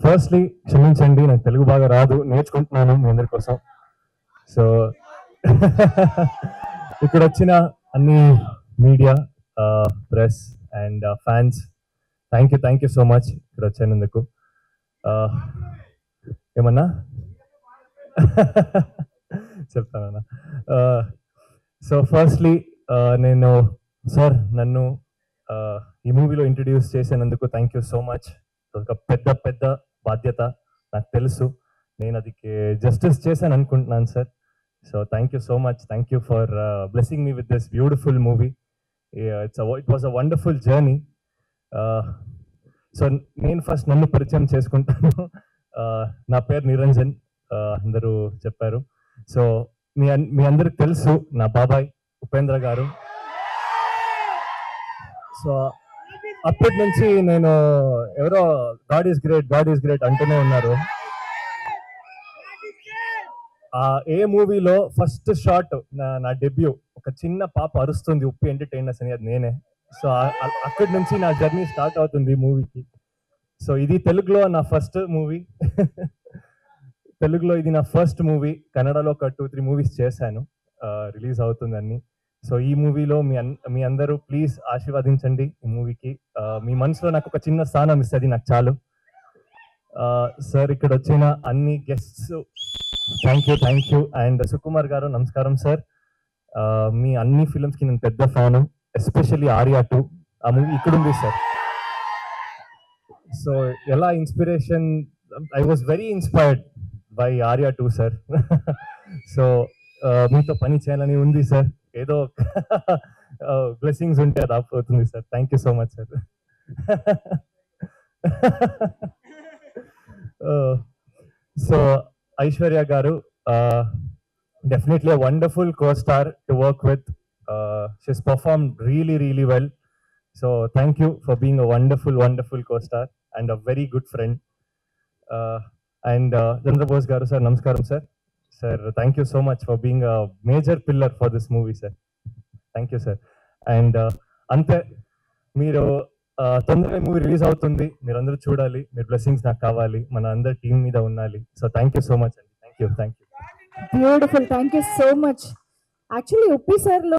Firstly క్షమించండి, నాకు తెలుగు బాగా రాదు, నేర్చుకుంటున్నాను మీ అందరి కోసం. సో ఇక్కడ వచ్చిన అన్ని media, press and fans, thank you so much ఇక్కడ వచ్చినందుకు. ఏమన్నా చెప్తానన్నా. సో ఫస్ట్లీ నేను సార్ నన్ను ఈ మూవీలో ఇంట్రడ్యూస్ చేసినందుకు థ్యాంక్ యూ సో మచ్. ఒక పెద్ద బాధ్యత నాకు తెలుసు, నేను అది జస్టిస్ చేశాను అనుకుంటున్నాను sir. So thank you so much, thank you for blessing me with this beautiful movie. It was a wonderful journey. So నేను ఫస్ట్ నన్ను పరిచయం చేసుకుంటాను. నా పేరు నిరంజన్, అందరూ చెప్పారు. సో మీ అందరికి తెలుసు నా బాబాయ్ ఉపేంద్ర గారు. సో అప్పటి నుంచి నేను ఎవరో గాడ్ ఈస్ గ్రేట్ అంటూనే ఉన్నారు. ఏ మూవీలో ఫస్ట్ షాట్ నా డెబ్యూ, ఒక చిన్న పాప అరుస్తుంది ఉప్పి ఎంటర్టైనర్స్ అని, అది నేనే. సో అక్కడి నుంచి నా జర్నీ స్టార్ట్ అవుతుంది మూవీకి. సో ఇది తెలుగులో నా ఫస్ట్ మూవీ. తెలుగులో ఇది నా ఫస్ట్ మూవీ. కన్నడలో ఒక 2-3 మూవీస్ చేశాను, రిలీజ్ అవుతుందని. సో ఈ మూవీలో మీ అందరూ ప్లీజ్ ఆశీర్వదించండి ఈ మూవీకి. మీ మనసులో నాకు ఒక చిన్న స్థానం ఇస్తుంది, నాకు చాలు. సార్ ఇక్కడ వచ్చిన అన్ని guests thank you. And Sukumar గారు నమస్కారం సార్. మీ అన్ని ఫిల్మ్స్కి నేను పెద్ద ఫ్యాను, ఎస్పెషల్లీ ఆర్యా 2. ఆ మూవీ ఇక్కడ ఉంది సార్. సో ఎలా inspiration, I was very inspired by Arya 2 sir. So మీతో పని చేయాలని ఉంది సార్, ఏదో బ్లెస్సింగ్స్ ఉంటే అది అవుతుంది sir. Thank you so much sir. So Aishwarya గారు, definitely a wonderful co-star to work with. She's performed really well. So thank you for being a wonderful co-star and a very good friend. And Chandra Bose garu sir, namaskaram sir. Sir, thank you so much for being a major pillar for this movie sir. Thank you sir. And ante మీరు తొందరగా movie release అవుతుంది, మీరందరూ చూడాలి, మీరు blessings నాకు కావాలి, మన అందరి టీం మీద ఉండాలి. So thank you so much అండి. Thank you. Beautiful, thank you so much. Actually Uppi sir